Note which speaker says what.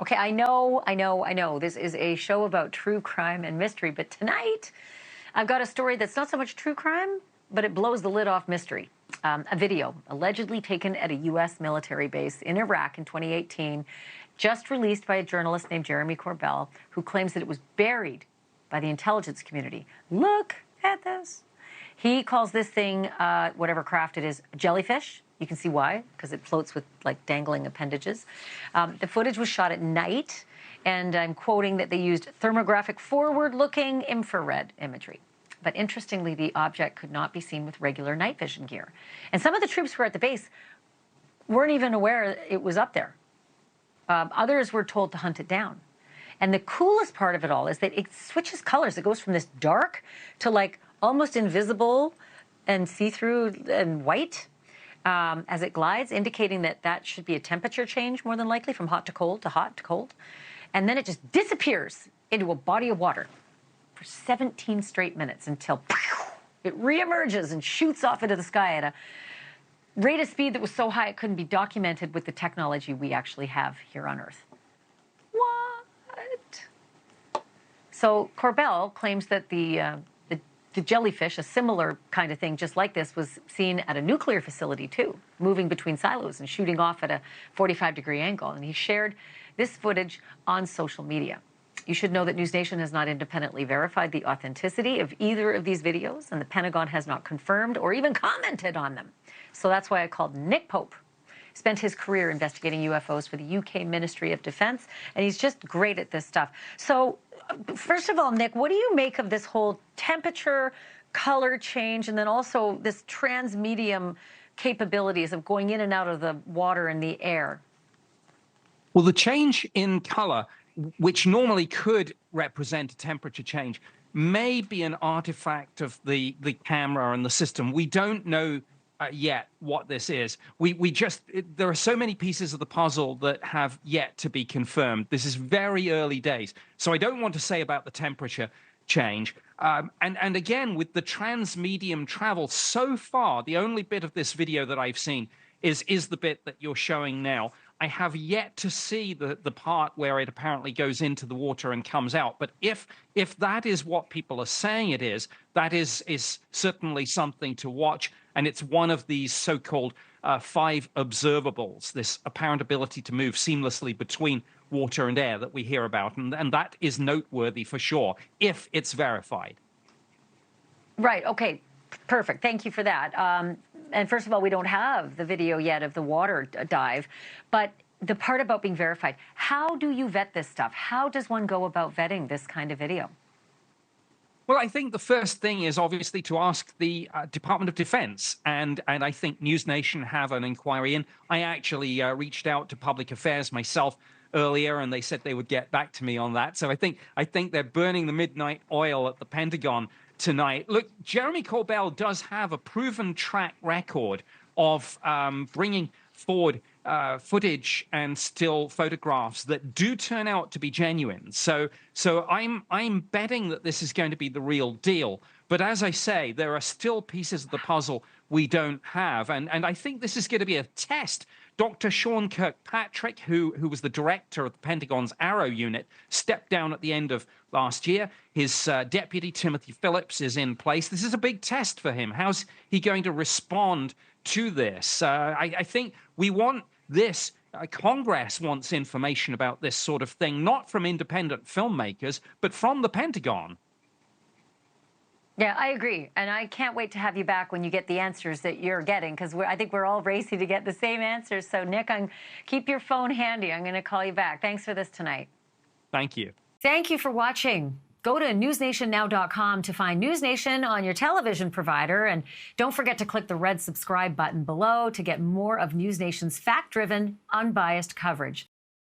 Speaker 1: Okay, I know. This is a show about true crime and mystery, but tonight I've got a story that's not so much true crime, but it blows the lid off mystery. A video allegedly taken at a U.S. military base in Iraq in 2018, just released by a journalist named Jeremy Corbell, who claims that it was buried by the intelligence community. Look at this. He calls this thing, whatever craft it is, Jellyfish. You can see why, because it floats with like dangling appendages. The footage was shot at night, and I'm quoting that they used thermographic forward-looking infrared imagery. But interestingly, the object could not be seen with regular night vision gear. And some of the troops who were at the base weren't even aware it was up there. Others were told to hunt it down. And the coolest part of it all is that it switches colors. It goes from this dark to like almost invisible and see-through and white as it glides, indicating that that should be a temperature change more than likely, from hot to cold to hot to cold. And then it just disappears into a body of water for 17 straight minutes until it reemerges and shoots off into the sky at a rate of speed that was so high it couldn't be documented with the technology we actually have here on Earth. What? So Corbell claims that the jellyfish, a similar kind of thing just like this, was seen at a nuclear facility too, moving between silos and shooting off at a 45-degree angle. And he shared this footage on social media. You should know that NewsNation has not independently verified the authenticity of either of these videos, and the Pentagon has not confirmed or even commented on them. So that's why I called Nick Pope. Spent his career investigating UFOs for the UK Ministry of Defense, and he's just great at this stuff. So, first of all, Nick, what do you make of this whole temperature, color change, and then also this transmedium capabilities of going in and out of the water and the air?
Speaker 2: Well, the change in color, which normally could represent a temperature change, may be an artifact of the camera and the system. We don't know yet what this is. There are so many pieces of the puzzle that have yet to be confirmed. This is very early days. So I don't want to say about the temperature change. And again, with the transmedium travel, so far, the only bit of this video that I've seen is the bit that you're showing now. I have yet to see the part where it apparently goes into the water and comes out. But if that is what people are saying it is, that is certainly something to watch. And it's one of these so-called 5 observables, this apparent ability to move seamlessly between water and air that we hear about. And that is noteworthy for sure, if it's verified.
Speaker 1: Right. Okay. Perfect. Thank you for that. And first of all, we don't have the video yet of the water dive, but the part about being verified, how do you vet this stuff? How does one go about vetting this kind of video?
Speaker 2: Well, I think the first thing is obviously to ask the Department of Defense, and I think NewsNation have an inquiry in. I actually reached out to Public Affairs myself earlier, and they said they would get back to me on that. So I think they're burning the midnight oil at the Pentagon tonight. Look, Jeremy Corbell does have a proven track record of bringing forward footage and still photographs that do turn out to be genuine. So I'm betting that this is going to be the real deal. But as I say, there are still pieces of the puzzle we don't have. And I think this is going to be a test. Dr. Sean Kirkpatrick, who was the director of the Pentagon's Arrow unit, stepped down at the end of last year. His deputy, Timothy Phillips, is in place. This is a big test for him. How's he going to respond to this? I think we want this. Congress wants information about this sort of thing, not from independent filmmakers, but from the Pentagon.
Speaker 1: Yeah, I agree. And I can't wait to have you back when you get the answers that you're getting, because I think we're all racing to get the same answers. So, Nick, keep your phone handy. I'm going to call you back. Thanks for this tonight.
Speaker 2: Thank you.
Speaker 1: Thank you for watching. Go to newsnationnow.com to find NewsNation on your television provider. And don't forget to click the red subscribe button below to get more of NewsNation's fact-driven, unbiased coverage.